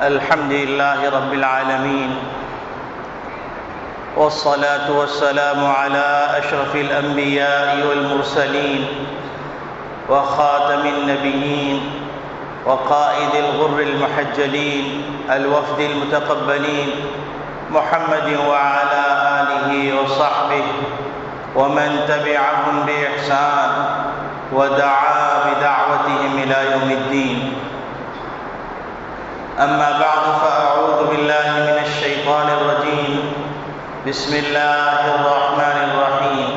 الحمد لله رب العالمين، والصلاة والسلام على أشرف الأنبياء والمرسلين وخاتم النبيين وقائد الغر المحجلين الوفد المتقبلين محمد وعلى آله وصحبه ومن تبعهم بإحسان ودعا بدعوتهم إلى يوم الدين. أما بعد فأعوذ بالله من الشيطان الرجيم. بسم الله الرحمن الرحيم.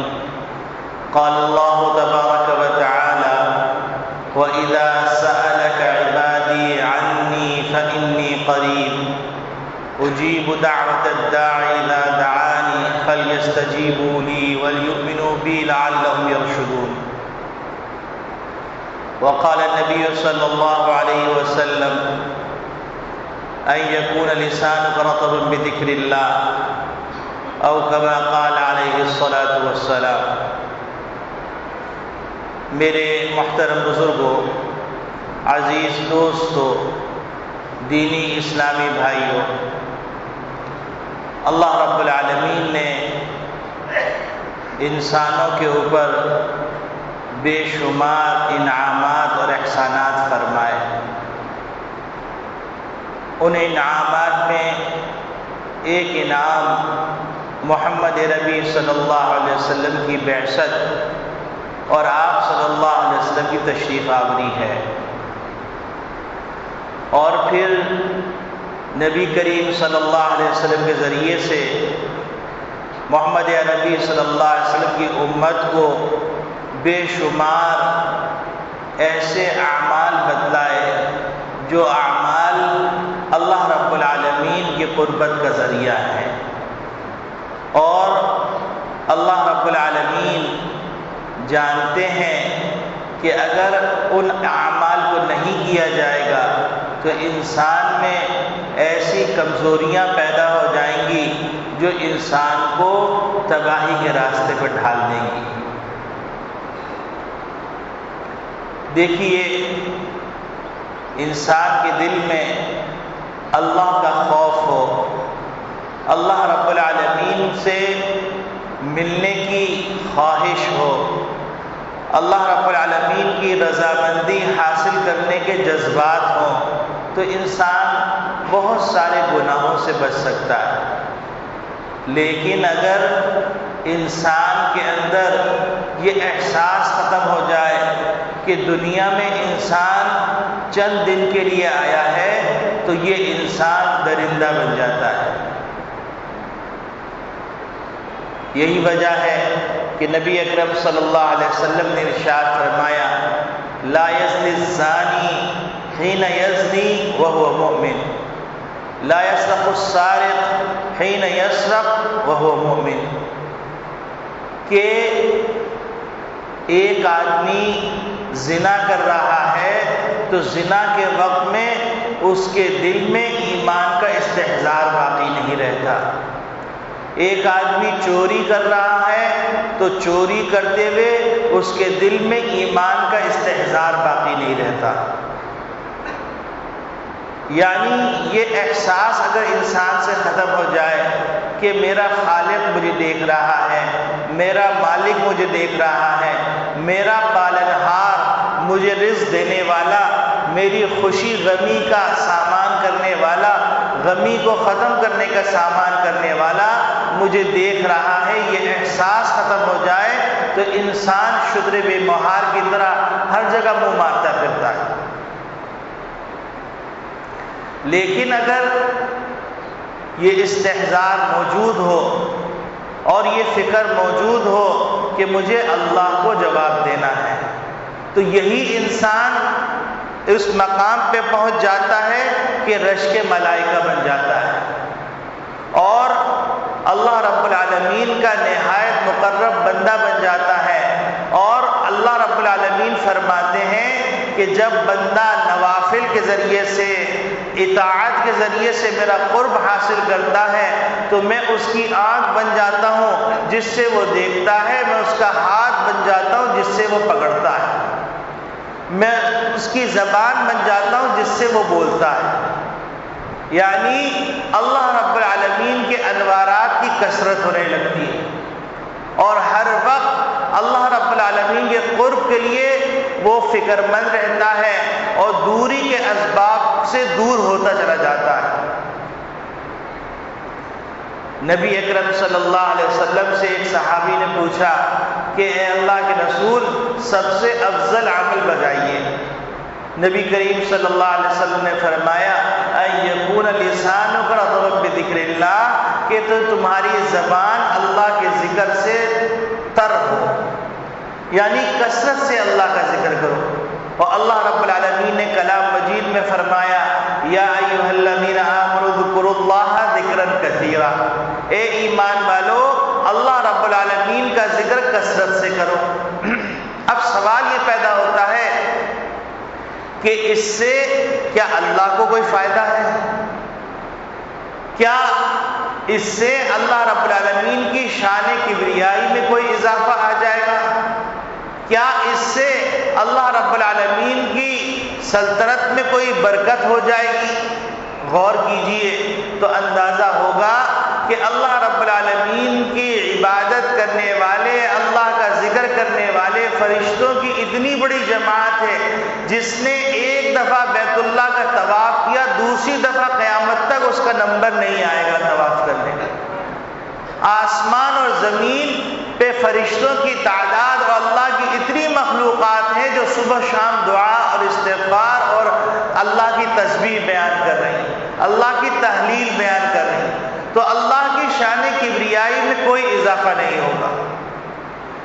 قال الله تبارك وتعالى: وإذا سألك عبادي عني فإني قريب أجيب دعوة الداع إذا دعاني فليستجيبوا لي وليؤمنوا بي لعلهم يرشدون. وقال النبي صلى الله عليه وسلم: أن يكون لسانك رطبا بذكر الله، أو كما قال عليه الصلاة والسلام. میرے محترم بزرگوں، عزیز دوستوں، دینی اسلامی بھائیوں، اللہ رب العالمین نے انسانوں کے اوپر بے شمار انعامات اور احسانات فرمائے. ان انعامات میں ایک انعام محمد ربی صلی اللہ علیہ وسلم کی بعثت اور آپ صلی اللہ علیہ وسلم کی تشریف آوری ہے، اور پھر نبی کریم صلی اللہ علیہ وسلم کے ذریعے سے محمد عربی صلی اللہ علیہ وسلم کی امت کو بے شمار ایسے اعمال بتلائے جو اعمال اللہ رب العالمین کی قربت کا ذریعہ ہے. اور اللہ رب العالمین جانتے ہیں کہ اگر ان اعمال کو نہیں کیا جائے گا تو انسان میں ایسی کمزوریاں پیدا ہو جائیں گی جو انسان کو تباہی کے راستے پر ڈھال دیں گی. دیکھیے، انسان کے دل میں اللہ کا خوف ہو، اللہ رب العالمین سے ملنے کی خواہش ہو، اللہ رب العالمین کی رضامندی حاصل کرنے کے جذبات ہوں، تو انسان بہت سارے گناہوں سے بچ سکتا ہے. لیکن اگر انسان کے اندر یہ احساس ختم ہو جائے کہ دنیا میں انسان چند دن کے لیے آیا ہے تو یہ انسان درندہ بن جاتا ہے. یہی وجہ ہے کہ نبی اکرم صلی اللہ علیہ وسلم نے ارشاد فرمایا: لا یزنی الزانی حین یزنی وہو مؤمن، لا یسرق السارق حین یسرق وہو مؤمن. کہ ایک آدمی زنا کر رہا ہے تو زنا کے وقت میں اس کے دل میں ایمان کا استحضار باقی نہیں رہتا. ایک آدمی چوری کر رہا ہے تو چوری کرتے ہوئے اس کے دل میں ایمان کا استحضار باقی نہیں رہتا. یعنی یہ احساس اگر انسان سے ختم ہو جائے کہ میرا خالق مجھے دیکھ رہا ہے، میرا مالک مجھے دیکھ رہا ہے، میرا پالنہار، مجھے رزق دینے والا، میری خوشی غمی کا سامان کرنے والا، غمی کو ختم کرنے کا سامان کرنے والا مجھے دیکھ رہا ہے، یہ احساس ختم ہو جائے تو انسان شتر بے مہار کی طرح ہر جگہ منہ مارتا پھرتا ہے. لیکن اگر یہ استحضار موجود ہو اور یہ فکر موجود ہو کہ مجھے اللہ کو جواب دینا ہے، تو یہی انسان اس مقام پہ پہنچ جاتا ہے کہ رشک ملائکہ بن جاتا ہے اور اللہ رب العالمین کا نہایت مقرب بندہ بن جاتا ہے. اور اللہ رب العالمین فرماتے ہیں کہ جب بندہ نوافل کے ذریعے سے، اطاعت کے ذریعے سے میرا قرب حاصل کرتا ہے تو میں اس کی آنکھ بن جاتا ہوں جس سے وہ دیکھتا ہے، میں اس کا ہاتھ بن جاتا ہوں جس سے وہ پکڑتا ہے، میں اس کی زبان بن جاتا ہوں جس سے وہ بولتا ہے. یعنی اللہ رب العالمین کے انوارات کی کثرت ہونے لگتی ہے، اور ہر وقت اللہ رب العالمین کے قرب کے لیے وہ فکر مند رہتا ہے اور دوری کے اسباب سے دور ہوتا چلا جاتا ہے۔ نبی اکرم صلی اللہ علیہ وسلم سے ایک صحابی نے پوچھا کہ اے اللہ کے رسول، سب سے افضل عمل بتائیے۔ نبی کریم صلی اللہ علیہ وسلم نے فرمایا ان یکون لسانک رطبا بذکر اللہ، کہ تو تمہاری زبان اللہ کے ذکر سے تر ہو، یعنی کثرت سے اللہ کا ذکر کرو۔ اور اللہ رب العالمین نے کلام مجید میں فرمایا یا ایھا الذین آمنوا اذکروا اللہ ذکرا کثیرا، اے ایمان والو اللہ رب العالمین کا ذکر کثرت سے کرو۔ اب سوال یہ پیدا ہوتا ہے کہ اس سے کیا اللہ کو کوئی فائدہ ہے؟ کیا اس سے اللہ رب العالمین کی شان کبریائی میں کوئی اضافہ آ جائے گا؟ کیا اس سے اللہ رب العالمین کی سلطنت میں کوئی برکت ہو جائے گی؟ غور کیجئے تو اندازہ ہوگا کہ اللہ رب العالمین کی عبادت کرنے والے، اللہ کا ذکر کرنے والے فرشتوں کی اتنی بڑی جماعت ہے، جس نے ایک دفعہ بیت اللہ کا طواف کیا، دوسری دفعہ قیامت تک اس کا نمبر نہیں آئے گا طواف کرنے کا۔ آسمان اور زمین پہ فرشتوں کی تعداد اور اللہ کی اتنی مخلوقات ہیں جو صبح شام دعا اور استغفار اور اللہ کی تسبیح بیان کر رہی ہیں، اللہ کی تحلیل بیان کر رہی ہیں، تو اللہ کی شان کبریائی میں کوئی اضافہ نہیں ہوگا۔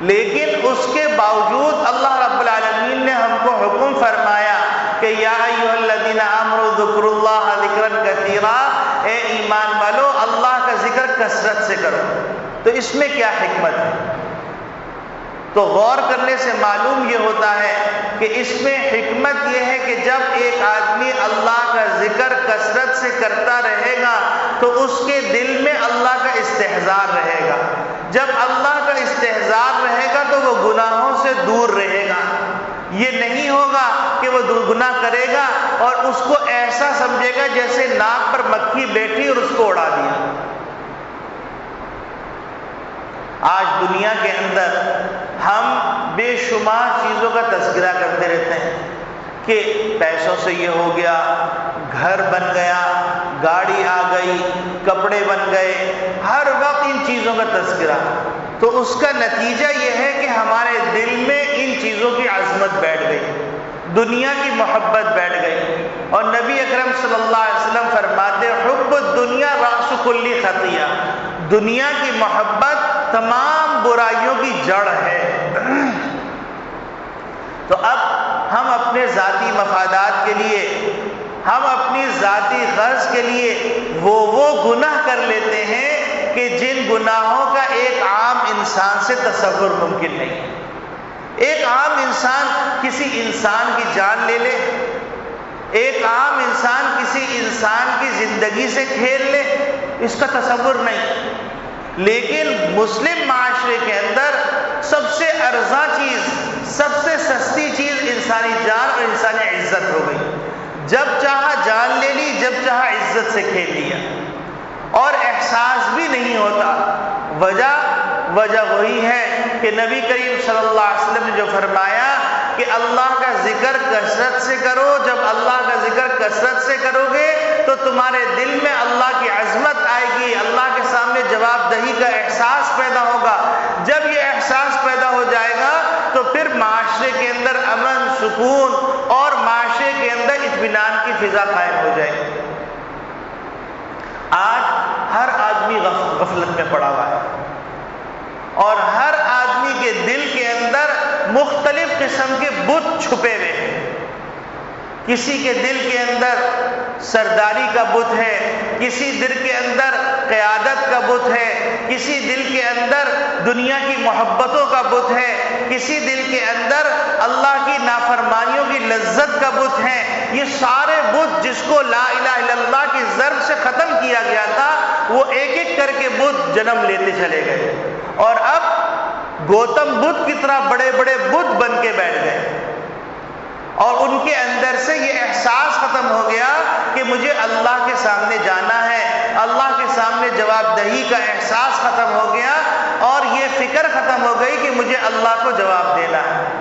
لیکن اس کے باوجود اللہ رب العالمین نے ہم کو حکم فرمایا کہ یا ایھا الذین آمنوا اذکروا اللہ ذکرا کثیرا، اے ایمان والو اللہ کا ذکر کثرت سے کرو۔ تو اس میں کیا حکمت ہے؟ تو غور کرنے سے معلوم یہ ہوتا ہے کہ اس میں حکمت یہ ہے کہ جب ایک آدمی اللہ کا ذکر کثرت سے کرتا رہے گا تو اس کے دل میں اللہ کا استحضار رہے گا۔ جب اللہ کا استحضار رہے گا تو وہ گناہوں سے دور رہے گا۔ یہ نہیں ہوگا کہ وہ گناہ کرے گا اور اس کو ایسا سمجھے گا جیسے ناک پر مکھی بیٹھی اور اس کو اڑا دیا۔ آج دنیا کے اندر ہم بے شمار چیزوں کا تذکرہ کرتے رہتے ہیں کہ پیسوں سے یہ ہو گیا، گھر بن گیا، گاڑی آ گئی، کپڑے بن گئے، ہر وقت ان چیزوں کا تذکرہ۔ تو اس کا نتیجہ یہ ہے کہ ہمارے دل میں ان چیزوں کی عظمت بیٹھ گئی، دنیا کی محبت بیٹھ گئی۔ اور نبی اکرم صلی اللہ علیہ وسلم فرماتے حب الدنیا رأس کل خطیہ، دنیا کی محبت تمام برائیوں کی جڑ ہے۔ تو اب ہم اپنے ذاتی مفادات کے لیے، ہم اپنی ذاتی غرض کے لیے وہ گناہ کر لیتے ہیں کہ جن گناہوں کا ایک عام انسان سے تصور ممکن نہیں۔ ایک عام انسان کسی انسان کی جان لے لے، ایک عام انسان کسی انسان کی زندگی سے کھیل لے، اس کا تصور نہیں۔ لیکن مسلم معاشرے کے اندر سب سے ارزاں چیز، سب سے سستی چیز انسانی جان اور انسانی عزت ہو گئی۔ جب چاہا جان لے لی، جب چاہا عزت سے کھیل لیا، اور احساس بھی نہیں ہوتا۔ وجہ وہی ہے کہ نبی کریم صلی اللہ علیہ وسلم نے جو فرمایا کہ اللہ کا ذکر کثرت سے کرو، جب اللہ کا ذکر کثرت سے کرو گے تو تمہارے دل میں اللہ کی عظمت آئے گی، اللہ کے سامنے جواب دہی کا احساس پیدا ہوگا۔ جب یہ احساس پیدا ہو جائے گا تو پھر معاشرے کے اندر امن، سکون اور معاشرے کے اندر اطمینان کی فضا قائم ہو جائے گی۔ آج ہر آدمی غفلت میں پڑا ہوا ہے، اور ہر آدمی کے دل کے اندر مختلف قسم کے بت چھپے ہوئے ہیں۔ کسی کے دل کے اندر سرداری کا بت ہے، کسی دل کے اندر قیادت کا بت ہے، کسی دل کے اندر دنیا کی محبتوں کا بت ہے، کسی دل کے اندر اللہ کی نافرمانیوں کی لذت کا بت ہے۔ یہ سارے بت جس کو لا الہ الا اللہ کی ضرب سے ختم کیا گیا تھا، وہ ایک ایک کر کے بت جنم لیتے چلے گئے، اور اب گوتم بدھ کی طرح بڑے بڑے بت بن کے بیٹھ گئے، اور ان کے اندر سے یہ احساس ختم ہو گیا کہ مجھے اللہ کے سامنے جانا ہے، اللہ کے سامنے جواب دہی کا احساس ختم ہو گیا، اور یہ فکر ختم ہو گئی کہ مجھے اللہ کو جواب دینا ہے۔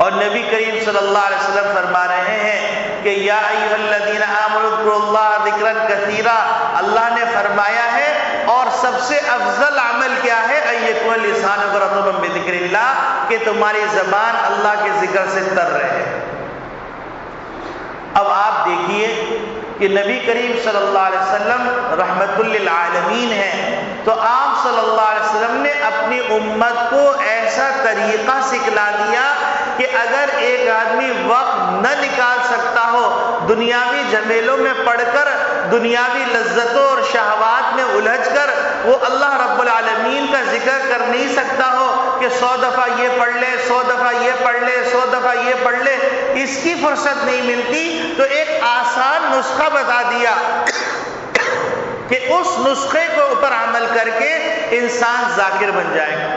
اور نبی کریم صلی اللہ علیہ وسلم فرما رہے ہیں کہ یا ایھا الذین آمنوا اذکروا اللہ ذکرا کثیرا، اللہ نے فرمایا ہے اور سب سے افضل عمل کیا ہے، ان یکون لسانک رطبا بذکر اللہ، کہ تمہاری زبان اللہ کے ذکر سے تر رہے۔ اب آپ دیکھیے کہ نبی کریم صلی اللہ علیہ وسلم رحمت للعالمین ہیں، تو آپ صلی اللہ علیہ وسلم نے اپنی امت کو ایسا طریقہ سکھلا دیا کہ اگر ایک آدمی وقت نہ نکال سکتا ہو، دنیاوی جھمیلوں میں پڑ کر، دنیاوی لذتوں اور شہوات میں الجھ کر وہ اللہ رب العالمین کا ذکر کر نہیں سکتا ہو کہ 100 دفعہ یہ پڑھ لے، 100 دفعہ یہ پڑھ لے، 100 دفعہ یہ پڑھ لے، اس کی فرصت نہیں ملتی، تو ایک آسان نسخہ بتا دیا کہ اس نسخے کو اوپر عمل کر کے انسان ذاکر بن جائے گا،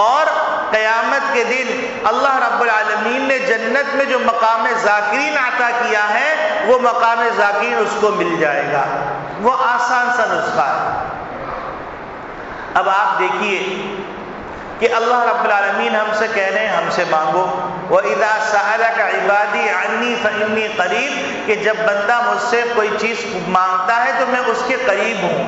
اور قیامت کے دن اللہ رب العالمین نے جنت میں جو مقام ذاکرین عطا کیا ہے وہ مقام ذاکرین اس کو مل جائے گا۔ وہ آسان سا نسخہ ہے۔ اب آپ دیکھیے کہ اللہ رب العالمین ہم سے کہہ رہے ہیں ہم سے مانگو، وَإِذَا سَأَلَكَ عِبَادِي عَنِّي فَإِنِّي قَرِيب، کہ جب بندہ مجھ سے کوئی چیز مانگتا ہے تو میں اس کے قریب ہوں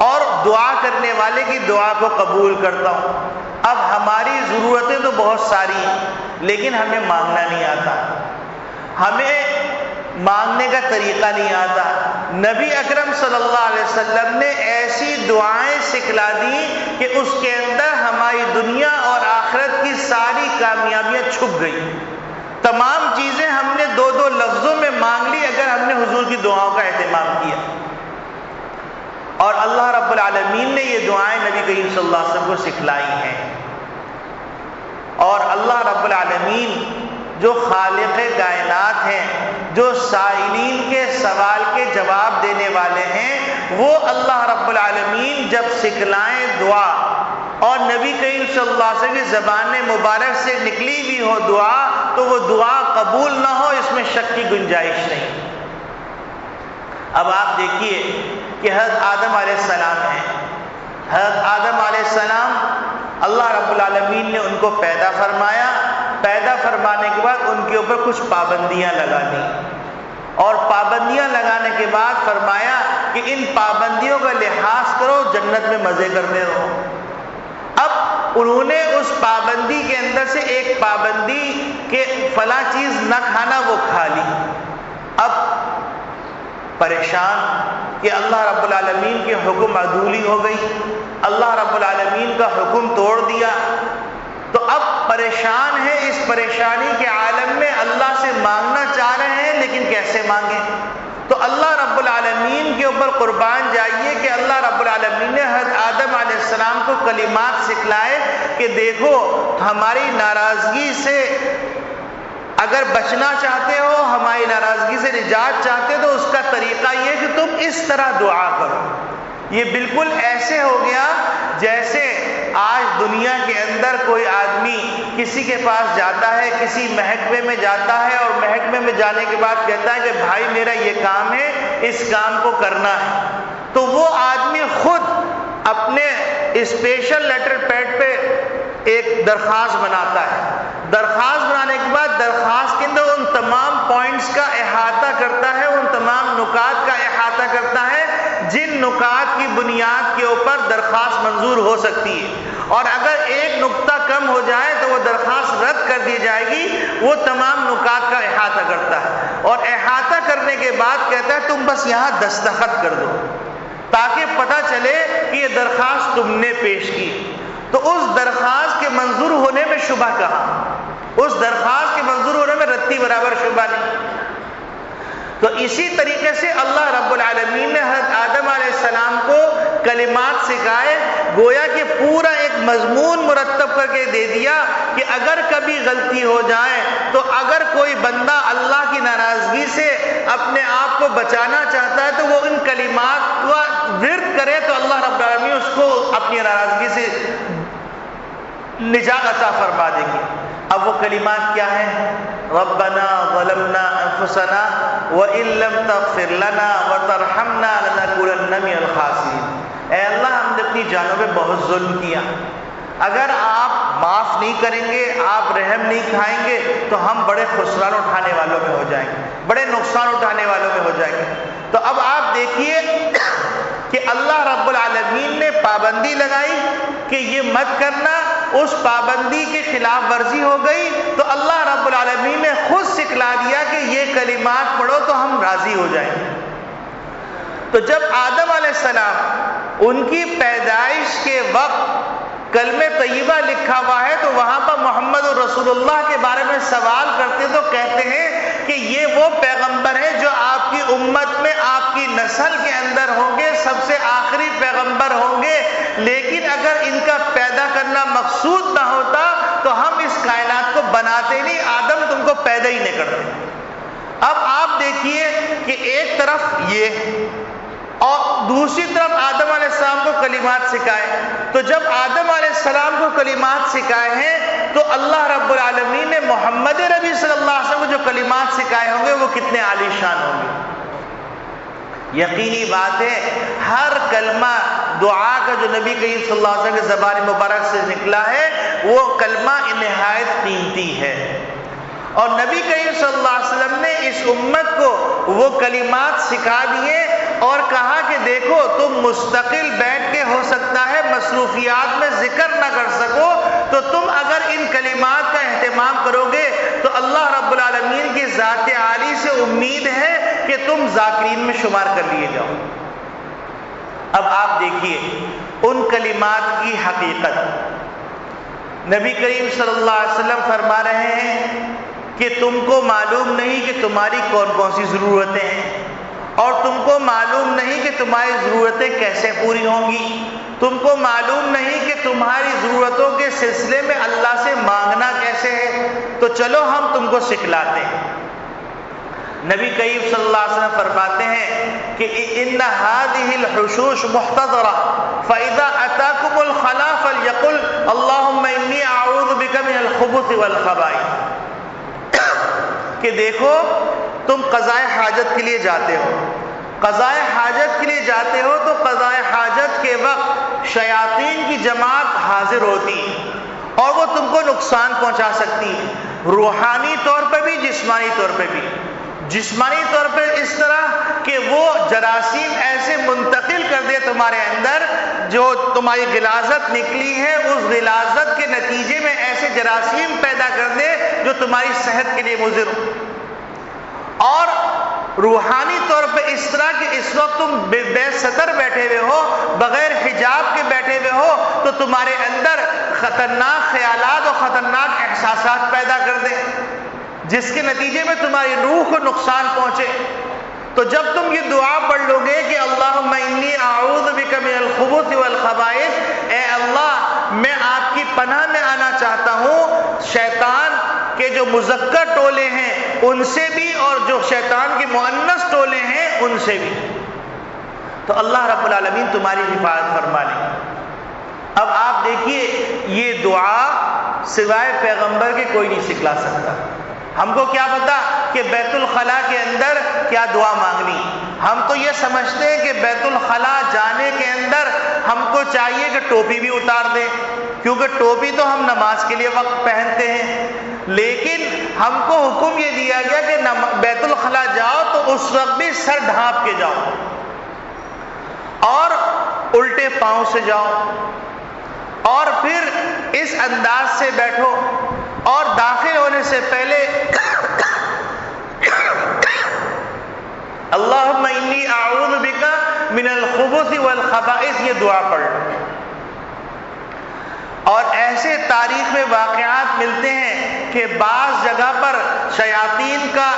اور دعا کرنے والے کی دعا کو قبول کرتا ہوں۔ اب ہماری ضرورتیں تو بہت ساری ہیں لیکن ہمیں مانگنا نہیں آتا، ہمیں مانگنے کا طریقہ نہیں آتا۔ نبی اکرم صلی اللہ علیہ وسلم نے ایسی دعائیں سکھلا دی کہ اس کے اندر ہماری دنیا اور آخرت کی ساری کامیابیاں چھپ گئی۔ تمام چیزیں ہم نے 2 لفظوں میں مانگ لی اگر ہم نے حضور کی دعاؤں کا اہتمام کیا، اور اللہ رب العالمین نے یہ دعائیں نبی کریم صلی اللہ علیہ وسلم کو سکھلائی ہیں۔ اور اللہ رب العالمین جو خالق کائنات ہیں، جو سائلین کے سوال کے جواب دینے والے ہیں، وہ اللہ رب العالمین جب سکھلائیں دعا اور نبی کریم صلی اللہ علیہ وسلم کی زبان مبارک سے نکلی بھی ہو دعا، تو وہ دعا قبول نہ ہو، اس میں شک کی گنجائش نہیں۔ اب آپ دیکھیے کہ حضرت آدم علیہ السلام ہیں، حضرت آدم علیہ السلام اللہ رب العالمین نے ان کو پیدا فرمایا، پیدا فرمانے کے بعد ان کے اوپر کچھ پابندیاں لگا دی، اور پابندیاں لگانے کے بعد فرمایا کہ ان پابندیوں کا لحاظ کرو، جنت میں مزے کرتے رہو۔ اب انہوں نے اس پابندی کے اندر سے ایک پابندی کہ فلاں چیز نہ کھانا وہ کھا لی، اب پریشان کہ اللہ رب العالمین کے حکم عدولی ہو گئی، اللہ رب العالمین کا حکم توڑ دیا، تو اب پریشان ہے، اس پریشانی کے عالم میں اللہ سے مانگنا چاہ رہے ہیں لیکن کیسے مانگیں؟ تو اللہ رب العالمین کے اوپر قربان جائیے کہ اللہ رب العالمین نے حضرت آدم علیہ السلام کو کلمات سکھلائے کہ دیکھو ہماری ناراضگی سے اگر بچنا چاہتے ہو، ہماری ناراضگی سے نجات چاہتے ہو، تو اس کا طریقہ یہ کہ تم اس طرح دعا کرو۔ یہ بالکل ایسے ہو گیا جیسے آج دنیا کے اندر کوئی آدمی کسی کے پاس جاتا ہے، کسی محکمے میں جاتا ہے، اور محکمے میں جانے کے بعد کہتا ہے کہ بھائی میرا یہ کام ہے، اس کام کو کرنا ہے، تو وہ آدمی خود اپنے اسپیشل لیٹر پیڈ پہ ایک درخواست بناتا ہے، درخواست بنانے کے بعد درخواست کے اندر ان تمام پوائنٹس کا احاطہ کرتا ہے، ان تمام نکات کا احاطہ کرتا ہے جن نکات کی بنیاد کے اوپر درخواست منظور ہو سکتی ہے، اور اگر ایک نقطہ کم ہو جائے تو وہ درخواست رد کر دی جائے گی۔ وہ تمام نکات کا احاطہ کرتا ہے، اور احاطہ کرنے کے بعد کہتا ہے تم بس یہاں دستخط کر دو تاکہ پتہ چلے کہ یہ درخواست تم نے پیش کی۔ تو اس درخواست کے منظور ہونے میں شبہ کہاں؟ اس درخواست کے منظور ہونے میں رتی برابر شبہ نہیں۔ تو اسی طریقے سے اللہ رب العالمین نے حضرت آدم علیہ السلام کو کلمات سکھائے، گویا کہ پورا ایک مضمون مرتب کر کے دے دیا کہ اگر کبھی غلطی ہو جائے تو اگر کوئی بندہ اللہ کی ناراضگی سے اپنے آپ کو بچانا چاہتا ہے تو وہ ان کلمات کا ورد کرے تو اللہ رب العالمین اس کو اپنی ناراضگی سے نجات عطا فرما دیں گے۔ اب وہ کلمات کیا ہیں؟ ربنا ظلمنا انفسنا وان لم تغفر لنا وترحمنا لنکونن من الخاسرین۔ اے اللہ، ہم نے اپنی جانوں پہ بہت ظلم کیا، اگر آپ معاف نہیں کریں گے، آپ رحم نہیں کھائیں گے تو ہم بڑے خسران اٹھانے والوں میں ہو جائیں گے، بڑے نقصان اٹھانے والوں میں ہو جائیں گے۔ تو اب آپ دیکھیے کہ اللہ رب العالمین نے پابندی لگائی کہ یہ مت کرنا، اس پابندی کے خلاف ورزی ہو گئی تو اللہ رب العالمین نے خود سکھلا دیا کہ یہ کلمات پڑھو تو ہم راضی ہو جائیں گے۔ تو جب آدم علیہ السلام ان کی پیدائش کے وقت کلمہ طیبہ لکھا ہوا ہے تو وہاں پر محمد رسول اللہ کے بارے میں سوال کرتے تو کہتے ہیں کہ یہ وہ پیغمبر ہیں جو آپ کی امت میں آپ کی نسل کے اندر ہوں گے، سب سے آخری پیغمبر ہوں گے، لیکن اگر ان کا پیدا کرنا مقصود نہ ہوتا تو ہم اس کائنات کو بناتے نہیں، آدم تم کو پیدا ہی نہیں کرتے۔ اب آپ دیکھیے کہ ایک طرف یہ اور دوسری طرف آدم علیہ السلام کو کلمات سکھائے، تو جب آدم علیہ السلام کو کلمات سکھائے ہیں تو اللہ رب العالمین نے محمد نبی صلی اللہ علیہ وسلم کو جو کلمات سکھائے ہوں گے وہ کتنے عالی شان ہوں گے۔ یقینی بات ہے ہر کلمہ دعا کا جو نبی کریم صلی اللہ علیہ وسلم کے زبان مبارک سے نکلا ہے وہ کلمہ نہایت قیمتی ہے، اور نبی کریم صلی اللہ علیہ وسلم نے اس امت کو وہ کلمات سکھا دیے اور کہا کہ دیکھو تم مستقل بیٹھ کے ہو سکتا ہے مصروفیات میں ذکر نہ کر سکو، تو تم اگر ان کلمات کا اہتمام کرو گے تو اللہ رب العالمین کی ذات عالی سے امید ہے کہ تم ذاکرین میں شمار کر لیے جاؤ۔ اب آپ دیکھیے ان کلمات کی حقیقت، نبی کریم صلی اللہ علیہ وسلم فرما رہے ہیں کہ تم کو معلوم نہیں کہ تمہاری کون کون سی ضرورتیں ہیں، اور تم کو معلوم نہیں کہ تمہاری ضرورتیں کیسے پوری ہوں گی، تم کو معلوم نہیں کہ تمہاری ضرورتوں کے سلسلے میں اللہ سے مانگنا کیسے ہے، تو چلو ہم تم کو سکھلاتے ہیں۔ نبی کریم صلی اللہ علیہ وسلم فرماتے ہیں کہ ان هذه الحشوش محتضرة فاذا اتاكم الخلا فليقل اللهم اني اعوذ بك من الخبث والخبائث، کہ دیکھو تم قضاء حاجت کے لیے جاتے ہو، قضاء حاجت کے لیے جاتے ہو تو قضاء حاجت کے وقت شیاطین کی جماعت حاضر ہوتی ہے اور وہ تم کو نقصان پہنچا سکتی ہے، روحانی طور پہ بھی جسمانی طور پہ بھی۔ جسمانی طور پر اس طرح کہ وہ جراثیم ایسے منتقل کر دے تمہارے اندر، جو تمہاری غلاظت نکلی ہے اس غلاظت کے نتیجے میں ایسے جراثیم پیدا کر دے جو تمہاری صحت کے لیے مضر ہو، اور روحانی طور پہ اس طرح کہ اس وقت تم بے ستر بیٹھے ہوئے ہو، بغیر حجاب کے بیٹھے ہوئے ہو تو تمہارے اندر خطرناک خیالات اور خطرناک احساسات پیدا کر دے جس کے نتیجے میں تمہاری روح کو نقصان پہنچے۔ تو جب تم یہ دعا پڑھ لو گے کہ اللہم انی اعوذ بک من الخبث والخبائث، اے اللہ میں آپ کی پناہ میں آنا چاہتا ہوں شیطان کے جو مذکر ٹولے ہیں ان سے بھی اور جو شیطان کے مؤنث ٹولے ہیں ان سے بھی، تو اللہ رب العالمین تمہاری حفاظت فرما لے۔ اب آپ دیکھیے یہ دعا سوائے پیغمبر کے کوئی نہیں سکھلا سکتا۔ ہم کو کیا پتا کہ بیت الخلاء کے اندر کیا دعا مانگنی، ہم تو یہ سمجھتے ہیں کہ بیت الخلاء جانے کے اندر ہم کو چاہیے کہ ٹوپی بھی اتار دیں، کیونکہ ٹوپی تو ہم نماز کے لیے وقت پہنتے ہیں، لیکن ہم کو حکم یہ دیا گیا کہ بیت الخلاء جاؤ تو اس وقت بھی سر ڈھانپ کے جاؤ اور الٹے پاؤں سے جاؤ، اور پھر اس انداز سے بیٹھو، اور داخل ہونے سے پہلے اللہم انی اعوذ بک من الخبث والخبائث یہ دعا پڑھ لو۔ اور ایسے تاریخ میں واقعات ملتے ہیں کہ بعض جگہ پر شیاطین کا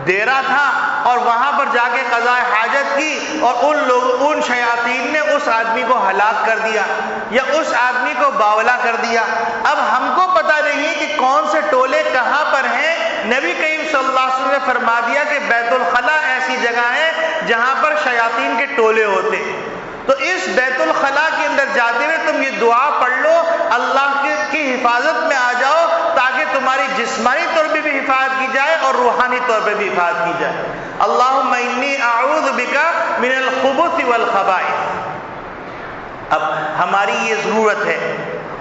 ڈیرا تھا اور وہاں پر جا کے قضاء حاجت کی اور ان شیاطین نے اس آدمی کو ہلاک کر دیا یا اس آدمی کو باولا کر دیا۔ اب ہم کو پتہ نہیں کہ کون سے ٹولے کہاں پر ہیں، نبی کریم صلی اللہ علیہ وسلم نے فرما دیا کہ بیت الخلاء ایسی جگہ ہے جہاں پر شیاطین کے ٹولے ہوتے، تو اس بیت الخلاء کے اندر جاتے ہوئے تم یہ دعا پڑھ لو اللہ کی حفاظت میں آ جاؤ تاکہ تمہاری جسمانی طور پہ بھی حفاظت کی جائے اور روحانی طور پہ بھی حفاظت کی جائے. اللہم انی اعوذ بک من الخبث والخبائث. اب ہماری یہ ضرورت ہے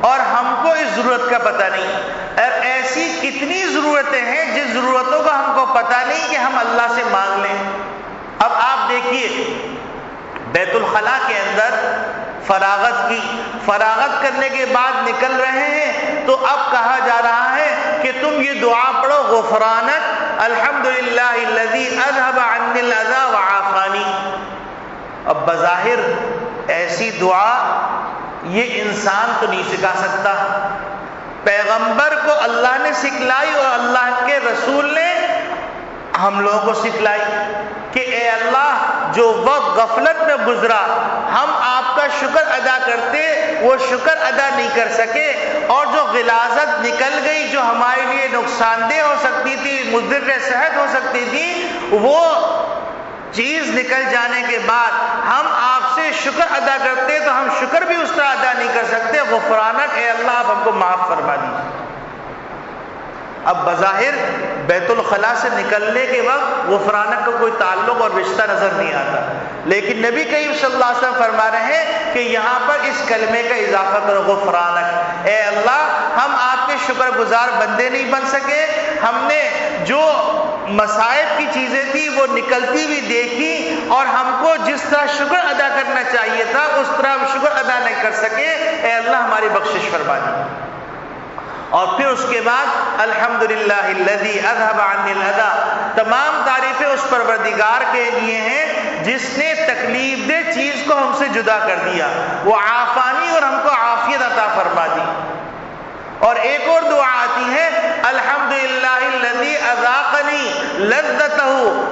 اور ہم کو اس ضرورت کا پتہ نہیں. اور ایسی کتنی ضرورتیں ہیں جس ضرورتوں کا ہم کو پتہ نہیں کہ ہم اللہ سے مانگ لیں. اب آپ دیکھیے بیت الخلاء کے اندر فراغت کرنے کے بعد نکل رہے ہیں تو اب کہا جا رہا ہے کہ تم یہ دعا پڑھو غفرانک الحمدللہ الذی اذھب عنی الاذی وعافانی. اب بظاہر ایسی دعا یہ انسان تو نہیں سکھا سکتا. پیغمبر کو اللہ نے سکھلائی اور اللہ کے رسول نے ہم لوگوں کو سکھلائی کہ اے اللہ جو وقت غفلت میں گزرا ہم آپ کا شکر ادا کرتے وہ شکر ادا نہیں کر سکے، اور جو غلاظت نکل گئی جو ہمارے لیے نقصان دہ ہو سکتی تھی، مضر صحت ہو سکتی تھی، وہ چیز نکل جانے کے بعد ہم آپ سے شکر ادا کرتے تو ہم شکر بھی اس طرح ادا نہیں کر سکتے. غفرانک اے اللہ آپ ہم کو معاف فرما دیجیے. اب بظاہر بیت الخلاء سے نکلنے کے وقت غفرانک کا کوئی تعلق اور رشتہ نظر نہیں آتا، لیکن نبی کریم صلی اللہ علیہ وسلم فرما رہے ہیں کہ یہاں پر اس کلمے کا اضافہ کرو غفرانک. اے اللہ ہم آپ کے شکر گزار بندے نہیں بن سکے، ہم نے جو مصائب کی چیزیں تھی وہ نکلتی ہوئی دیکھی اور ہم کو جس طرح شکر ادا کرنا چاہیے تھا اس طرح ہم شکر ادا نہیں کر سکے. اے اللہ ہماری بخشش فرما دی. اور پھر اس کے بعد الحمدللہ الذی اذھب عنی الاذی، تمام تعریفیں اس پروردگار کے لیے ہیں جس نے تکلیف دہ چیز کو ہم سے جدا کر دیا، وہ عافانی اور ہم کو عافیت عطا فرما دی. اور ایک اور دعا آتی ہے الحمدللہ الذی اذاقنی لذتہ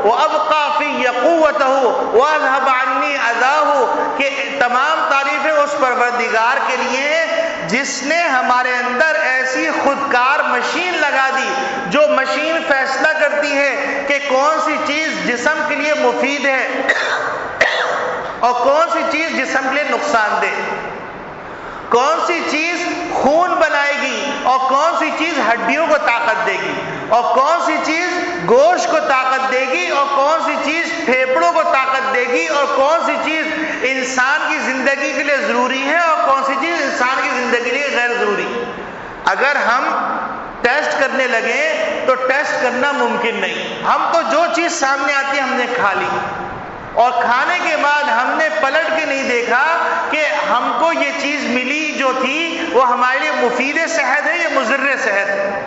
وابقى فی قوتہ واذھب عنی اذاہ، کہ تمام تعریفیں اس پروردگار کے لیے ہیں جس نے ہمارے اندر ایسی خودکار مشین لگا دی جو مشین فیصلہ کرتی ہے کہ کون سی چیز جسم کے لیے مفید ہے اور کون سی چیز جسم کے لیے نقصان دہ، کون سی چیز خون بنائے گی اور کون سی چیز ہڈیوں کو طاقت دے گی، اور کون سی چیز گوشت کو طاقت دے گی اور کون سی چیز پھیپڑوں کو طاقت دے گی، اور کون سی چیز انسان کی زندگی کے لیے ضروری ہے اور کون سی چیز انسان کی زندگی کے لیے غیر ضروری. اگر ہم ٹیسٹ کرنے لگیں تو ٹیسٹ کرنا ممکن نہیں. ہم تو جو چیز سامنے آتی ہے ہم نے کھا لی، اور کھانے کے بعد ہم نے پلٹ کے نہیں دیکھا کہ ہم کو یہ چیز ملی جو تھی وہ ہمارے لیے مفید صحت ہے یا مضر صحت ہے.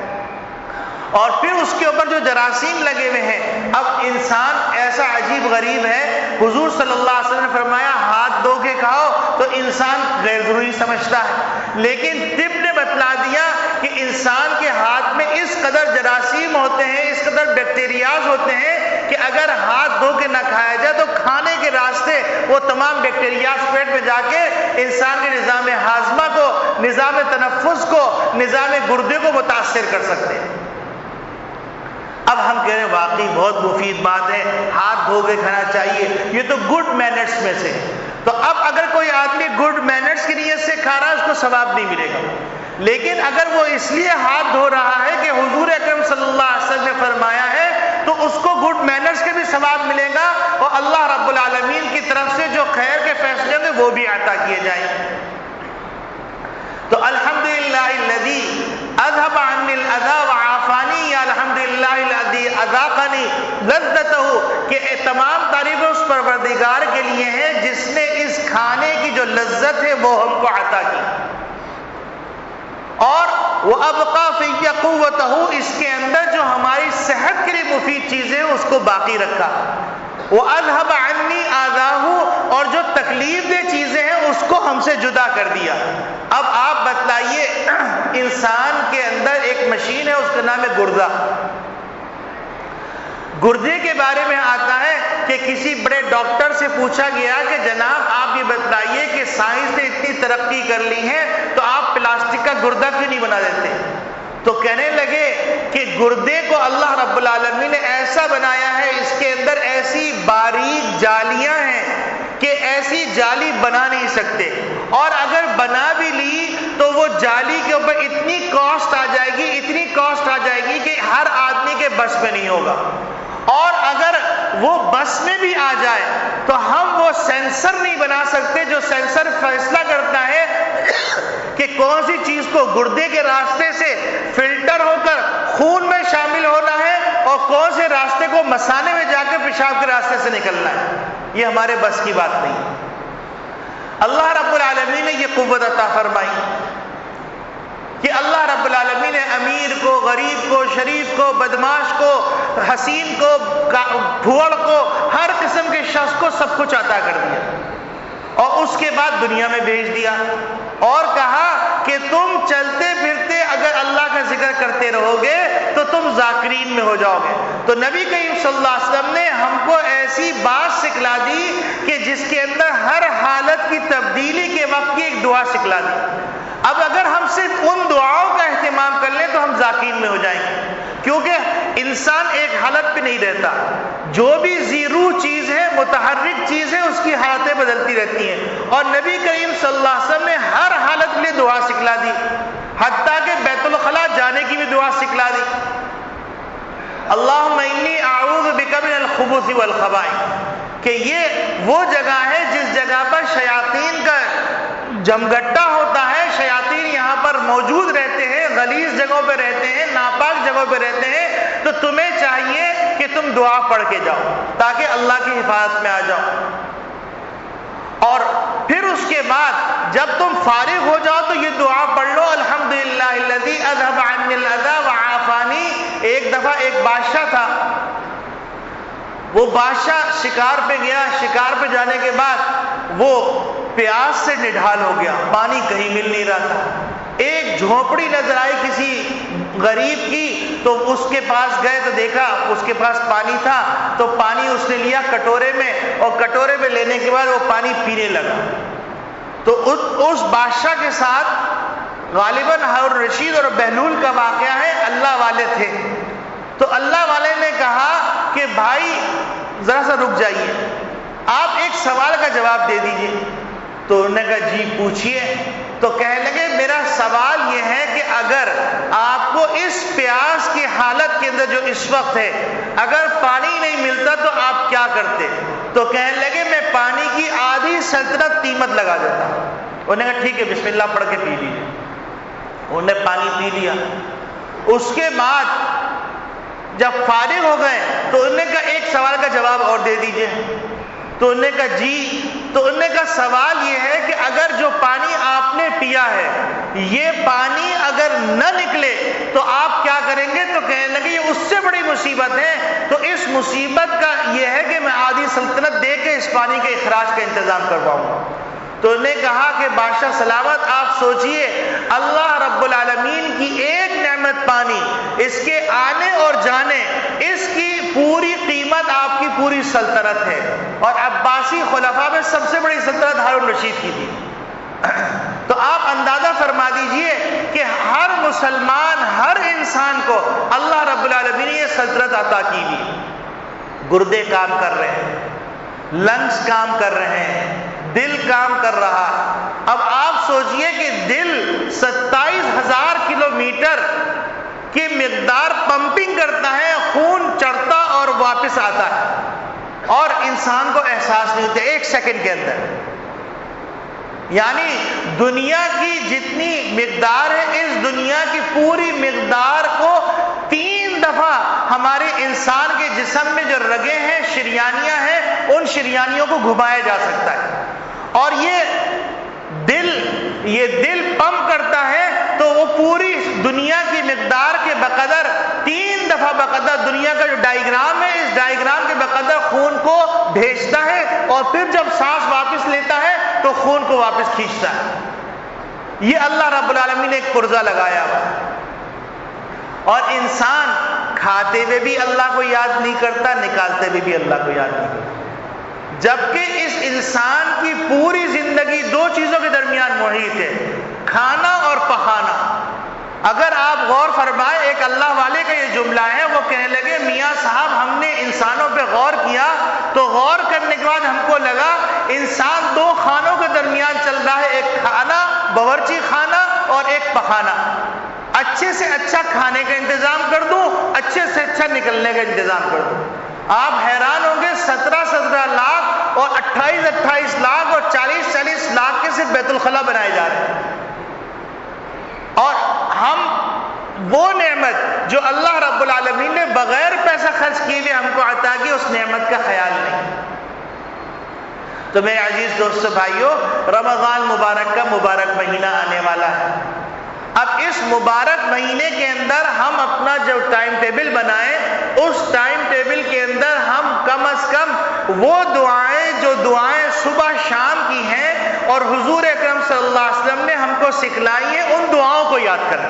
اور پھر اس کے اوپر جو جراثیم لگے ہوئے ہیں. اب انسان ایسا عجیب غریب ہے، حضور صلی اللہ علیہ وسلم نے فرمایا ہاتھ دھو کے کھاؤ تو انسان غیر ضروری سمجھتا ہے، لیکن طب نے بتلا دیا کہ انسان کے ہاتھ میں اس قدر جراثیم ہوتے ہیں، اس قدر بیکٹیریاز ہوتے ہیں کہ اگر ہاتھ دھو کے نہ کھایا جائے تو کھانے کے راستے وہ تمام بیکٹیریاز پیٹ میں جا کے انسان کے نظام ہاضمہ کو، نظام تنفس کو، نظام گردے کو متاثر کر سکتے ہیں. اب ہم کہہ رہے ہیں واقعی بہت مفید بات ہے، ہاتھ دھو کے کھانا چاہیے، یہ تو گڈ مینرز میں سے. تو اب اگر کوئی آدمی گڈ مینرز کی نیت سے کھا رہا ہے اس کو ثواب نہیں ملے گا، لیکن اگر وہ اس لیے ہاتھ دھو رہا ہے کہ حضور اکرم صلی اللہ علیہ وسلم نے فرمایا ہے تو اس کو گڈ مینرز کے بھی ثواب ملے گا، اور اللہ رب العالمین کی طرف سے جو خیر کے فیصلے ہوں گے وہ بھی عطا کیے جائیں. تو الحمدللہ الذی اذھب عنی الاذی وعافانی، یا الحمدللہ الذی اذاقنی لذتہ، کہ تمام تعریفیں اس پروردگار کے لیے ہیں جس نے اس کھانے کی جو لذت ہے وہ ہم کو عطا کی، اور وابقى فی قوتہ، اس کے اندر جو ہماری صحت کے لیے مفید چیزیں اس کو باقی رکھا. وَأَذْهَبَ عَنِّي آذَاهُ، اور جو تکلیف دہ چیزیں ہیں اس کو ہم سے جدا کر دیا. اب آپ بتلائیے انسان کے اندر ایک مشین ہے اس کا نام ہے گردہ. گردے کے بارے میں آتا ہے کہ کسی بڑے ڈاکٹر سے پوچھا گیا کہ جناب آپ یہ بتلائیے کہ سائنس نے اتنی ترقی کر لی ہے تو آپ پلاسٹک کا گردہ کیوں نہیں بنا دیتے؟ تو کہنے لگے کہ گردے کو اللہ رب العالمین نے ایسا بنایا ہے، اس کے اندر ایسی باریک جالیاں ہیں کہ ایسی جالی بنا نہیں سکتے، اور اگر بنا بھی لی تو وہ جالی کے اوپر اتنی کے بس میں نہیں ہوگا، اور اگر وہ بس میں بھی آ جائے تو ہم وہ سینسر نہیں بنا سکتے جو سینسر فیصلہ کرتا ہے کہ کون سی چیز کو گردے کے راستے سے فلٹر ہو کر خون میں شامل ہونا ہے اور کون سے راستے کو مثانے میں جا کے پیشاب کے راستے سے نکلنا ہے۔ یہ ہمارے بس کی بات نہیں ہے۔ اللہ رب العالمین نے یہ قوت عطا فرمائی کہ اللہ رب العالمین نے امیر کو، غریب کو، شریف کو، بدماش کو، حسین کو، بھوڑ کو، ہر قسم کے شخص کو سب کچھ عطا کر دیا، اور اس کے بعد دنیا میں بھیج دیا اور کہا کہ تم چلتے پھرتے اگر اللہ کا ذکر کرتے رہو گے تو تم ذاکرین میں ہو جاؤ گے۔ تو نبی کریم صلی اللہ علیہ وسلم نے ہم کو ایسی بات سکھلا دی کہ جس کے اندر ہر حالت کی تبدیلی کے وقت کی ایک دعا سکھلا دی۔ اب اگر ہم صرف ان دعاؤں کا اہتمام کر لیں تو ہم ذاکرین میں ہو جائیں گے، کیونکہ انسان ایک حالت پہ نہیں رہتا، جو بھی روح چیز ہے، متحرک چیز ہے، اس کی حالتیں بدلتی رہتی ہیں، اور نبی کریم صلی اللہ علیہ وسلم نے ہر حالت کے لیے دعا سکھلا دی، حتیٰ کہ بیت الخلاء جانے کی بھی دعا سکھلا دی۔ اللہم انی اعوذ بک من الخبث والخبائث، کہ یہ وہ جگہ ہے جس جگہ پر شیاطین کا جمگٹا ہوتا ہے، شیاطین یہاں پر موجود رہتے ہیں، غلیظ جگہوں پہ رہتے ہیں، ناپاک جگہوں پہ رہتے ہیں، تو تمہیں چاہیے کہ تم دعا پڑھ کے جاؤ تاکہ اللہ کی حفاظت میں آ جاؤ، اور پھر اس کے بعد جب تم فارغ ہو جاؤ تو یہ دعا پڑھ لو، الحمدللہ الذی اذھب عنی الاذی وعافانی۔ ایک دفعہ ایک بادشاہ تھا، وہ بادشاہ شکار پہ گیا، شکار پہ جانے کے بعد وہ پیاس سے نڈھال ہو گیا، پانی کہیں مل نہیں رہا تھا، ایک جھونپڑی نظر آئی کسی غریب کی، تو اس کے پاس گئے تو دیکھا اس کے پاس پانی تھا، تو پانی اس نے لیا کٹورے میں، اور کٹورے میں لینے کے بعد وہ پانی پینے لگا۔ تو اس بادشاہ کے ساتھ غالباً ہارون رشید اور بہلول کا واقعہ ہے، اللہ والے تھے، تو اللہ والے نے کہا کہ بھائی ذرا سا رک جائیے، آپ ایک سوال کا جواب دے دیجئے۔ تو انہوں نے کہا جی پوچھئے۔ تو کہنے لگے میرا سوال یہ ہے کہ اگر آپ کو اس پیاس کی حالت کے اندر جو اس وقت ہے اگر پانی نہیں ملتا تو آپ کیا کرتے؟ تو کہنے لگے میں پانی کی آدھی سلطنت قیمت لگا دیتا۔ انہوں نے کہا ٹھیک ہے بسم اللہ پڑھ کے پی لیجیے۔ انہوں نے پانی پی لیا، اس کے بعد جب فارغ ہو گئے تو انہوں نے کہا ایک سوال کا جواب اور دے دیجئے۔ تو انہوں نے کہا جی، تو انہوں نے کہا سوال یہ ہے کہ اگر جو پانی آپ نے پیا ہے یہ پانی اگر نہ نکلے تو آپ کیا کریں گے؟ تو کہنے لگے یہ اس سے بڑی مصیبت ہے، تو اس مصیبت کا یہ ہے کہ میں آدھی سلطنت دے کے اس پانی کے اخراج کا انتظام کرواؤں گا۔ تو انہوں نے کہا کہ بادشاہ سلامت آپ سوچئے، اللہ رب العالمین کی ایک نعمت پانی، اس کے آنے اور جانے، اس کی پوری قیمت آپ کی پوری سلطنت ہے، اور عباسی خلفاء میں سب سے بڑی سلطنت ہارون رشید کی تھی۔ تو آپ اندازہ فرما دیجئے کہ ہر مسلمان، ہر انسان کو اللہ رب العالمین نے یہ سلطنت عطا کی ہوئی، گردے کام کر رہے ہیں، لنگس کام کر رہے ہیں، دل کام کر رہا۔ اب آپ سوچئے کہ دل 27,000 کلومیٹر کی مقدار پمپنگ کرتا ہے، خون چڑھتا اور واپس آتا ہے، اور انسان کو احساس نہیں ہوتا ایک سیکنڈ کے اندر۔ یعنی دنیا کی جتنی مقدار ہے اس دنیا کی پوری مقدار کو 3 دفعہ ہمارے انسان کے جسم میں جو رگیں ہیں، شریانیاں ہیں، ان شریانیوں کو گھمایا جا سکتا ہے، اور یہ دل پمپ کرتا ہے تو وہ پوری دنیا کی مقدار کے بقدر 3 دفعہ بقدر دنیا کا جو ڈائیگرام ہے اس ڈائیگرام کے بقدر خون کو بھیجتا ہے، اور پھر جب سانس واپس لیتا ہے تو خون کو واپس کھینچتا ہے۔ یہ اللہ رب العالمین نے ایک پرزہ لگایا ہوا، اور انسان کھاتے ہوئے بھی اللہ کو یاد نہیں کرتا، نکالتے ہوئے بھی اللہ کو یاد نہیں کرتا، جبکہ اس انسان کی پوری زندگی 2 چیزوں کے درمیان محیط ہے، کھانا اور پخانا۔ اگر آپ غور فرمائیں، ایک اللہ والے کا یہ جملہ ہے، وہ کہنے لگے میاں صاحب ہم نے انسانوں پہ غور کیا تو غور کرنے کے بعد ہم کو لگا انسان 2 خانوں کے درمیان چل رہا ہے، ایک کھانا باورچی خانہ اور ایک پخانا۔ اچھا اچھے سے اچھا کھانے کا انتظام کر دوں، اچھے سے اچھا نکلنے کا انتظام کر دوں۔ آپ حیران ہوں گے 17 لاکھ اور 28 لاکھ اور 40 لاکھ کے صرف بیت الخلا بنائے جا رہے ہیں، اور ہم وہ نعمت جو اللہ رب العالمین نے بغیر پیسہ خرچ کیے ہوئے ہم کو عطا کی، اس نعمت کا خیال نہیں۔ تو میرے عزیز دوستو بھائیو، رمضان مبارک کا مبارک مہینہ آنے والا ہے۔ اب اس مبارک مہینے کے اندر ہم اپنا جو ٹائم ٹیبل بنائیں، اس ٹائم ٹیبل کے اندر ہم کم از کم وہ دعائیں جو دعائیں صبح شام کی ہیں اور حضور اکرم صلی اللہ علیہ وسلم نے ہم کو سکھلائی ہیں، ان دعاؤں کو یاد کریں۔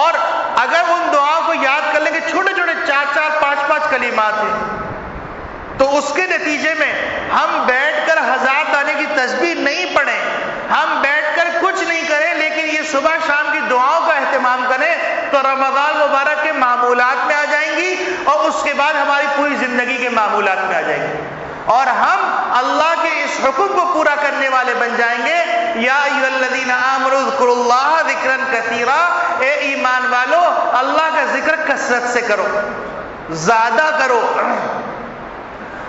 اور اگر ان دعاؤں کو یاد کر لیں کہ چھوٹے چھوٹے 4 5 کلمات ہیں، تو اس کے نتیجے میں ہم بیٹھ کر 1000 دانے کی تسبیح نہیں پڑھیں، ہم بیٹھ کر کچھ نہیں کریں، لیکن یہ صبح شام کی دعاؤں کا اہتمام کریں، تو رمضان مبارک کے معمولات میں آ جائیں گی، اور اس کے بعد ہماری پوری زندگی کے معمولات میں آ جائیں گی، اور ہم اللہ کے اس حکم کو پورا کرنے والے بن جائیں گے۔ یا ایھا الذین آمنوا اذکروا اللہ ذکرا کثیرا، اے ایمان والو اللہ کا ذکر کثرت سے کرو، زیادہ کرو۔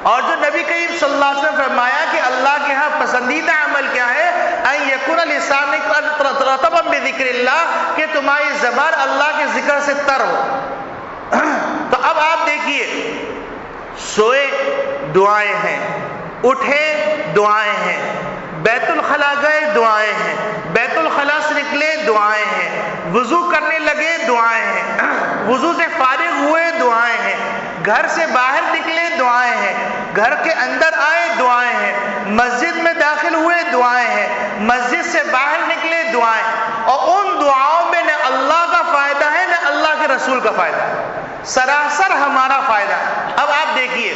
اور جو نبی کریم صلی اللہ علیہ وسلم نے فرمایا کہ اللہ کے ہاں پسندیدہ عمل کیا ہے، ان یکون لسانک رطبا بذکر اللہ، کہ تمہاری زبان اللہ کے ذکر سے تر ہو۔ تو اب آپ دیکھیے، سوئے دعائیں ہیں، اٹھے دعائیں ہیں، بیت الخلا گئے دعائیں ہیں، بیت الخلا سے نکلے دعائیں ہیں، وضو کرنے لگے دعائیں ہیں، وضو سے فارغ ہوئے دعائیں ہیں، گھر سے باہر نکلے دعائیں ہیں، گھر کے اندر آئے دعائیں ہیں، مسجد میں داخل ہوئے دعائیں ہیں، مسجد سے باہر نکلے دعائیں، اور ان دعاؤں میں نہ اللہ کا فائدہ ہے نہ اللہ کے رسول کا فائدہ ہے، سراسر ہمارا فائدہ ہے۔ اب آپ دیکھیے،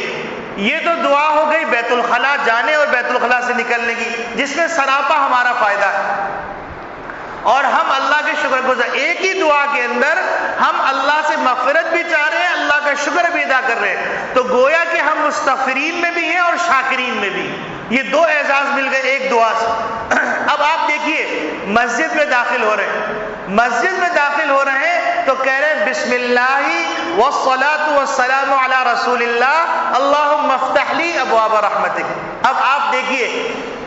یہ تو دعا ہو گئی بیت الخلا جانے اور بیت الخلا سے نکلنے کی، جس میں سراپا ہمارا فائدہ ہے، اور ہم اللہ کے شکر گزار۔ ایک ہی دعا کے اندر ہم اللہ سے مغفرت بھی چاہ رہے ہیں، اللہ کا شکر بھی ادا کر رہے ہیں، تو گویا کہ ہم مستغفرین میں بھی ہیں اور شاکرین میں بھی، یہ دو اعزاز مل گئے ایک دعا سے۔ اب آپ دیکھیے، مسجد میں داخل ہو رہے ہیں، مسجد میں داخل ہو رہے ہیں تو کہہ رہے ہیں بسم اللہ والصلاۃ والسلام علی رسول اللہ اللہم افتح لی ابواب رحمتک۔ اب آپ دیکھیے،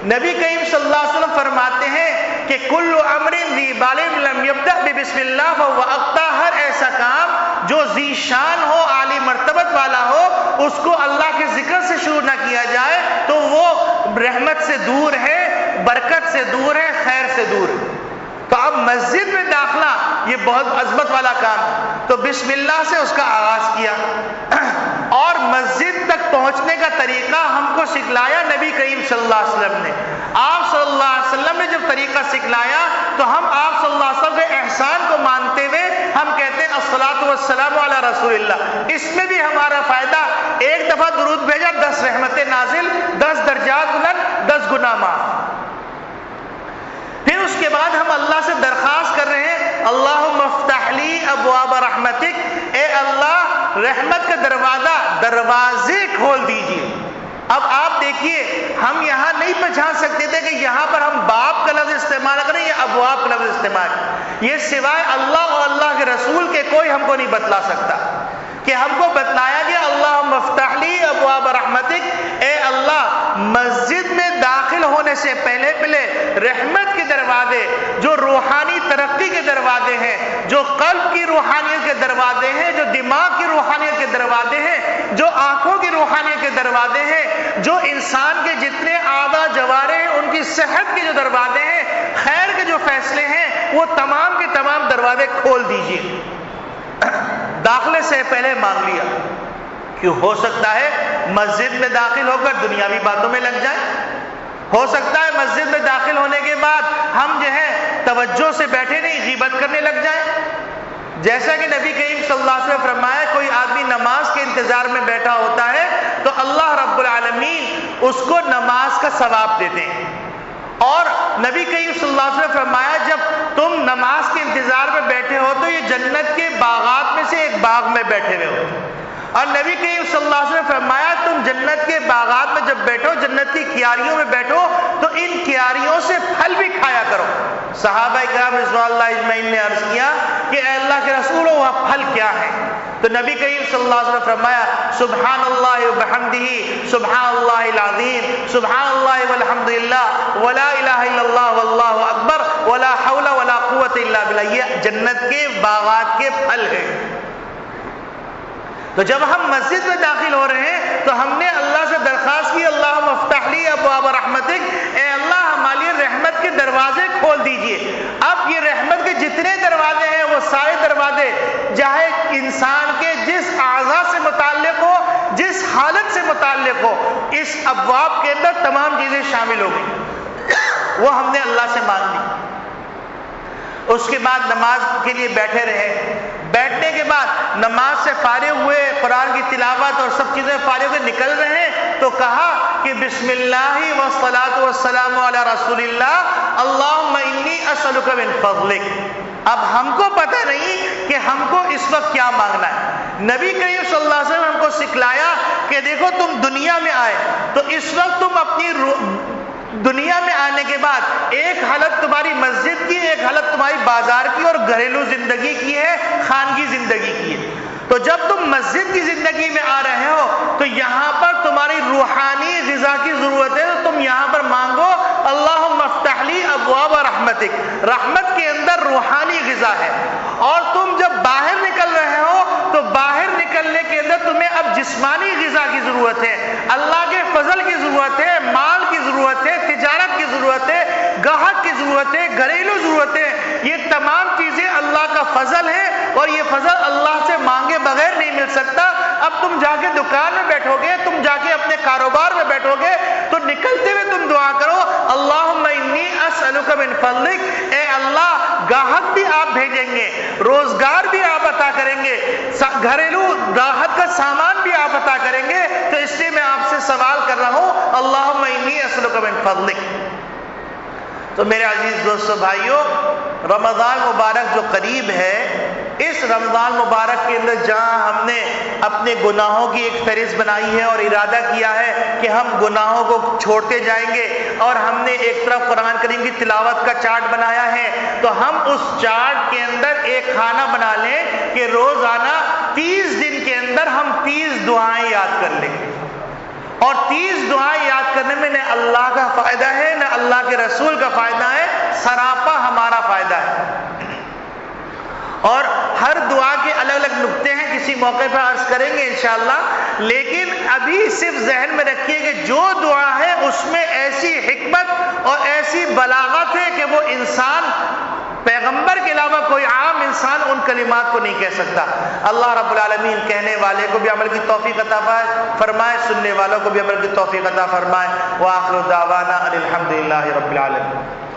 نبی کریم صلی اللہ علیہ وسلم فرماتے ہیں کہ کل امر ذی بال لم یبدأ بسم اللہ فهو اخطا، ہر ایسا کام جو ذی شان ہو، عالی مرتبت والا ہو، اس کو اللہ کے ذکر سے شروع نہ کیا جائے تو وہ رحمت سے دور ہے، برکت سے دور ہے، خیر سے دور ہے۔ تو اب مسجد میں داخلہ یہ بہت عظمت والا کام ہے، تو بسم اللہ سے اس کا آغاز کیا، اور مسجد تک پہنچنے کا طریقہ ہم کو سکھلایا نبی کریم صلی اللہ علیہ وسلم نے۔ آپ صلی اللہ علیہ وسلم نے جب طریقہ سکھلایا تو ہم آپ صلی اللہ علیہ وسلم کے احسان کو مانتے ہوئے ہم کہتے ہیں الصلاۃ والسلام علی رسول اللہ۔ اس میں بھی ہمارا فائدہ، ایک دفعہ درود بھیجا 10 رحمتیں نازل، 10 درجات بلند، 10 گناہ معاف۔ پھر اس کے بعد ہم اللہ سے درخواست کر رہے ہیں اللہم افتح لی ابواب رحمتک، اے اللہ رحمت کا دروازے کھول دیجیے۔ اب آپ دیکھیے، ہم یہاں نہیں پہچان سکتے تھے کہ یہاں پر ہم باپ کا لفظ استعمال کریں یا ابواب کا لفظ استعمال کریں، یہ سوائے اللہ اور اللہ کے رسول کے کوئی ہم کو نہیں بتلا سکتا، کہ ہم کو بتلایا گیا اللہم افتح لی ابواب رحمتک، اے اللہ مسجد میں داخل ہونے سے پہلے رحمت کے دروازے، جو روحانی ترقی کے دروازے ہیں، جو قلب کی روحانیت کے دروازے ہیں، جو دماغ کی روحانیت کے دروازے ہیں، جو آنکھوں کی روحانیت کے دروازے ہیں، جو انسان کے جتنے اعضاء جوارے ہیں ان کی صحت کے جو دروازے ہیں، خیر کے جو فیصلے ہیں، وہ تمام کے تمام دروازے کھول دیجیے۔ داخلے سے پہلے مانگ لیا، کہ ہو سکتا ہے مسجد میں داخل ہو کر دنیاوی باتوں میں لگ جائیں، ہو سکتا ہے مسجد میں داخل ہونے کے بعد ہم جو ہے توجہ سے بیٹھے نہیں، غیبت کرنے لگ جائیں۔ جیسا کہ نبی کریم صلی اللہ علیہ وسلم فرمایا، کوئی آدمی نماز کے انتظار میں بیٹھا ہوتا ہے تو اللہ رب العالمین اس کو نماز کا ثواب دیتے ہیں، اور نبی کریم صلی اللہ علیہ وسلم فرمایا جب تم نماز کے انتظار میں بیٹھے ہو تو یہ جنت کے باغات میں سے ایک باغ میں بیٹھے ہوئے ہو، اور نبی کریم صلی اللہ علیہ وسلم فرمایا تم جنت کے باغات میں جب بیٹھو، جنت کی کیاریوں میں بیٹھو تو ان کیاریوں سے پھل بھی کھایا کرو۔ صحابہ کرام رضوان اللہ اجمعین نے عرض کیا اللہ کے رسول وہ پھل کیا ہے؟ تو نبی کریم صلی اللہ علیہ وسلم فرمایا سبحان اللہ وبحمدہ سبحان اللہ العظیم سبحان اللہ والحمدللہ ولا الہ الا اللہ واللہ اکبر ولا حول ولا قوت الا باللہ. یہ جنت کے باغات کے پھل ہیں. تو جب ہم مسجد میں داخل ہو رہے ہیں تو ہم نے اللہ سے درخواست کی اللہم افتح لی ابواب رحمتک، اے اللہ ہمارے لیے رحمت کے دروازے کھول دیجئے. اب یہ رحمت کے جتنے دروازے ہیں وہ سارے دروازے چاہے انسان کے جس اعضاء سے متعلق ہو، جس حالت سے متعلق ہو، اس ابواب کے اندر تمام چیزیں شامل ہو گئی. وہ ہم نے اللہ سے مانگ لی. اس کے بعد نماز کے لیے بیٹھے رہے. بیٹھنے کے بعد نماز سے فارغ ہوئے، قرآن کی تلاوت اور سب چیزیں فارغ ہوئے نکل رہے ہیں تو کہا کہ بسم اللہ والصلاۃ والسلام علی رسول اللہ اللہم انی اسألک من فضلک. اب ہم کو پتہ نہیں کہ ہم کو اس وقت کیا مانگنا ہے. نبی کریم صلی اللہ علیہ وسلم ہم کو سکھلایا کہ دیکھو تم دنیا میں آئے تو اس وقت تم اپنی دنیا میں آنے کے بعد ایک حالت تمہاری مسجد کی، ایک حالت تمہاری بازار کی اور گھریلو زندگی کی ہے، خانگی زندگی کی ہے. تو جب تم مسجد کی زندگی میں آ رہے ہو تو یہاں پر تمہاری روحانی غذا کی ضرورت ہے. تو تم یہاں پر مانگو اللہم افتح لی ابواب رحمتک. رحمت کے اندر روحانی غذا ہے. اور تم جب باہر نکل رہے ہو تو باہر نکلنے کے اندر تمہیں اب جسمانی غذا کی ضرورت ہے، اللہ کے فضل کی ضرورت ہے، مال کی ضرورت ہے، تجارت کی ضرورت ہے، گاہک کی ضرورت ہے، گھریلو ضرورت ہے. یہ تمام چیزیں اللہ کا فضل ہے اور یہ فضل اللہ سے مانگے بغیر نہیں مل سکتا. اب تم جا کے دکان میں بیٹھو گے، تم جا کے اپنے کاروبار میں بیٹھو گے تو نکلتے ہوئے تم دعا کرو اللہم انی اسألک من فضلک. اے اللہ گاہک بھی آپ بھیجیں گے، روزگار بھی آپ عطا کریں گے، گھریلو راحت کا سامان بھی آپ عطا کریں گے. تو اس لیے میں آپ سے سوال کر رہا ہوں اللہم انی اسألک من فضلک. تو میرے عزیز دوستو بھائیوں، رمضان مبارک جو قریب ہے، اس رمضان مبارک کے اندر جہاں ہم نے اپنے گناہوں کی ایک فہرست بنائی ہے اور ارادہ کیا ہے کہ ہم گناہوں کو چھوڑتے جائیں گے، اور ہم نے ایک طرف قرآن کریم کی تلاوت کا چارٹ بنایا ہے، تو ہم اس چارٹ کے اندر ایک خانہ بنا لیں کہ روزانہ 30 دن کے اندر ہم 30 دعائیں یاد کر لیں گے. اور 30 دعائیں یاد کرنے میں نہ اللہ کا فائدہ ہے نہ اللہ کے رسول کا فائدہ ہے، سراپا ہمارا فائدہ ہے. اور ہر دعا کے الگ الگ نقطے ہیں، کسی موقع پر عرض کریں گے انشاءاللہ. لیکن ابھی صرف ذہن میں رکھیے کہ جو دعا ہے اس میں ایسی حکمت اور ایسی بلاغت ہے کہ وہ انسان پیغمبر کے علاوہ کوئی عام انسان ان کلمات کو نہیں کہہ سکتا. اللہ رب العالمین کہنے والے کو بھی عمل کی توفیق عطا فرمائے، سننے والوں کو بھی عمل کی توفیق عطا فرمائے. وآخر دعوانا ان الحمد للہ رب العالمین.